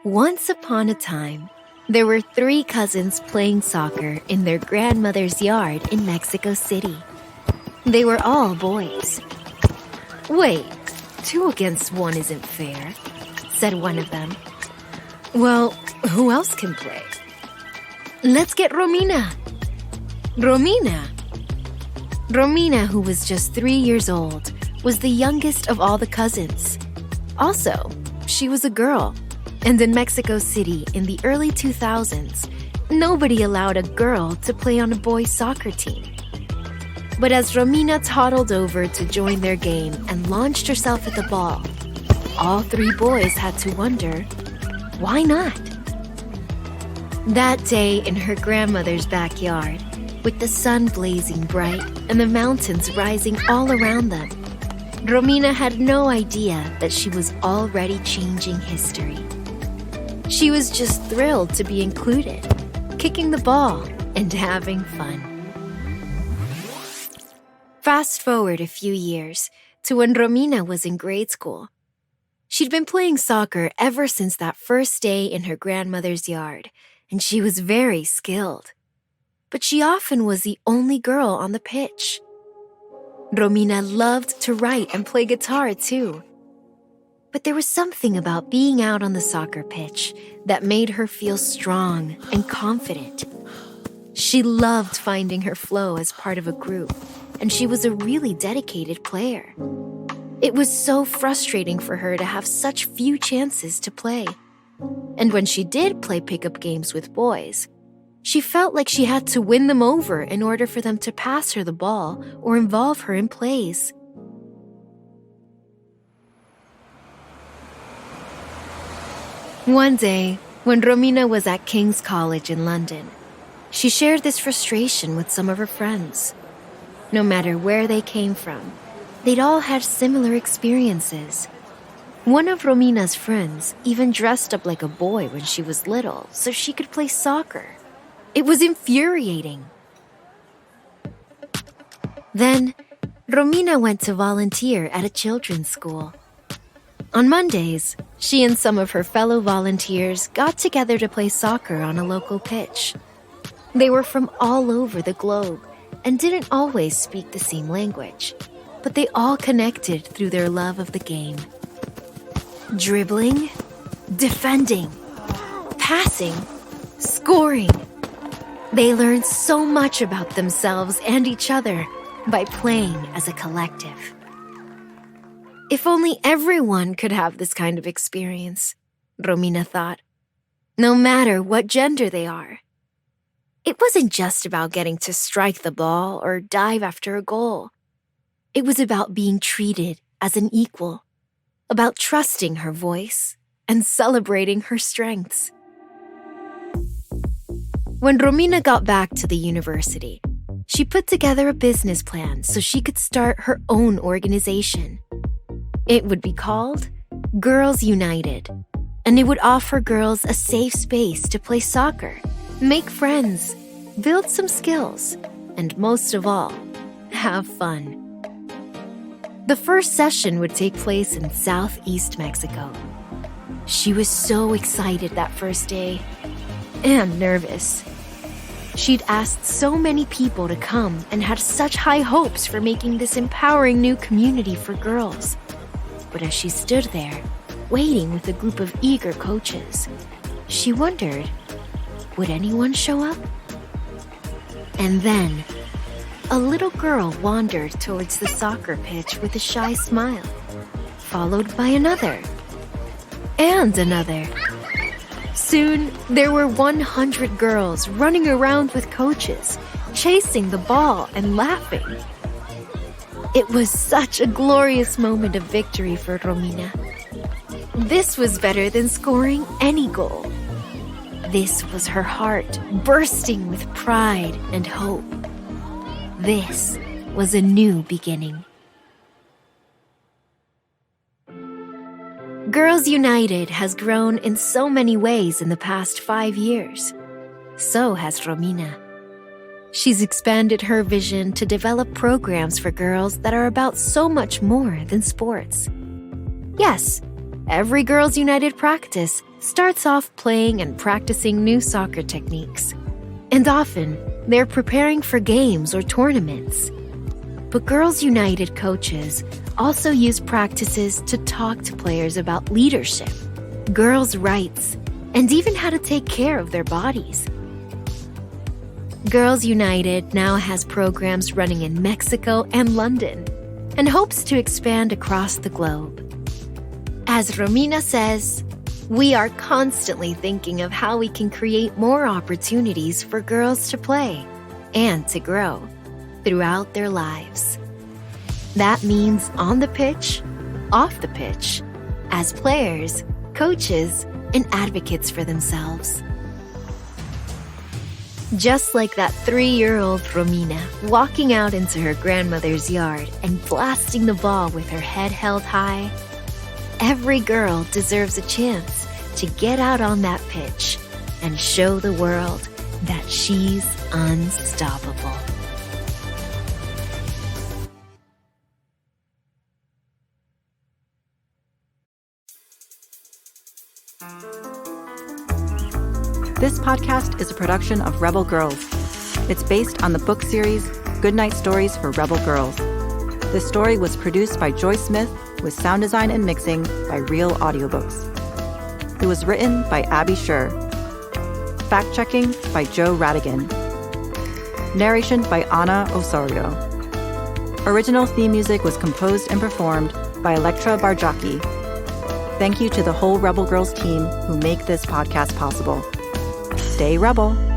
Once upon a time, there were 3 cousins playing soccer in their grandmother's yard in Mexico City. They were all boys. "Wait, 2 against 1 isn't fair," said one of them. "Well, who else can play?" "Let's get Romina." Romina, who was just 3 years old, was the youngest of all the cousins. Also, she was a girl. And in Mexico City in the early 2000s, nobody allowed a girl to play on a boys' soccer team. But as Romina toddled over to join their game and launched herself at the ball, all 3 boys had to wonder, why not? That day in her grandmother's backyard, with the sun blazing bright and the mountains rising all around them, Romina had no idea that she was already changing history. She was just thrilled to be included, kicking the ball and having fun. Fast forward a few years to when Romina was in grade school. She'd been playing soccer ever since that first day in her grandmother's yard, and she was very skilled. But she often was the only girl on the pitch. Romina loved to write and play guitar too. But there was something about being out on the soccer pitch that made her feel strong and confident. She loved finding her flow as part of a group, and she was a really dedicated player. It was so frustrating for her to have such few chances to play. And when she did play pickup games with boys, she felt like she had to win them over in order for them to pass her the ball or involve her in plays. One day, when Romina was at King's College in London, she shared this frustration with some of her friends. No matter where they came from, they'd all had similar experiences. One of Romina's friends even dressed up like a boy when she was little so she could play soccer. It was infuriating. Then, Romina went to volunteer at a children's school. On Mondays, she and some of her fellow volunteers got together to play soccer on a local pitch. They were from all over the globe and didn't always speak the same language, but they all connected through their love of the game. Dribbling, defending, passing, scoring. They learned so much about themselves and each other by playing as a collective. If only everyone could have this kind of experience, Romina thought, no matter what gender they are. It wasn't just about getting to strike the ball or dive after a goal. It was about being treated as an equal, about trusting her voice and celebrating her strengths. When Romina got back to the university, she put together a business plan so she could start her own organization. It would be called Girls United, and it would offer girls a safe space to play soccer, make friends, build some skills, and most of all, have fun. The first session would take place in Southeast Mexico. She was so excited that first day, and nervous. She'd asked so many people to come and had such high hopes for making this empowering new community for girls. But as she stood there, waiting with a group of eager coaches, she wondered, would anyone show up? And then, a little girl wandered towards the soccer pitch with a shy smile, followed by another, and another. Soon, there were 100 girls running around with coaches, chasing the ball and laughing. It was such a glorious moment of victory for Romina. This was better than scoring any goal. This was her heart bursting with pride and hope. This was a new beginning. Girls United has grown in so many ways in the past 5 years. So has Romina. She's expanded her vision to develop programs for girls that are about so much more than sports. Yes, Every Girls United practice starts off playing and practicing new soccer techniques. And often, they're preparing for games or tournaments. But Girls United coaches also use practices to talk to players about leadership, girls' rights, and even how to take care of their bodies. Girls United now has programs running in Mexico and London and hopes to expand across the globe. As Romina says, we are constantly thinking of how we can create more opportunities for girls to play and to grow throughout their lives. That means on the pitch, off the pitch, as players, coaches, and advocates for themselves. Just like that 3-year-old Romina walking out into her grandmother's yard and blasting the ball with her head held high, every girl deserves a chance to get out on that pitch and show the world that she's unstoppable. This podcast is a production of Rebel Girls. It's based on the book series Goodnight Stories for Rebel Girls. This story was produced by Joy Smith with sound design and mixing by Reel Audiobooks. It was written by Abby Sher. Fact-checking by Joe Rhatigan. Narration by Ana Osorio. Original theme music was composed and performed by Elettra Bargiacchi. Thank you to the whole Rebel Girls team who make this podcast possible. Stay Rebel!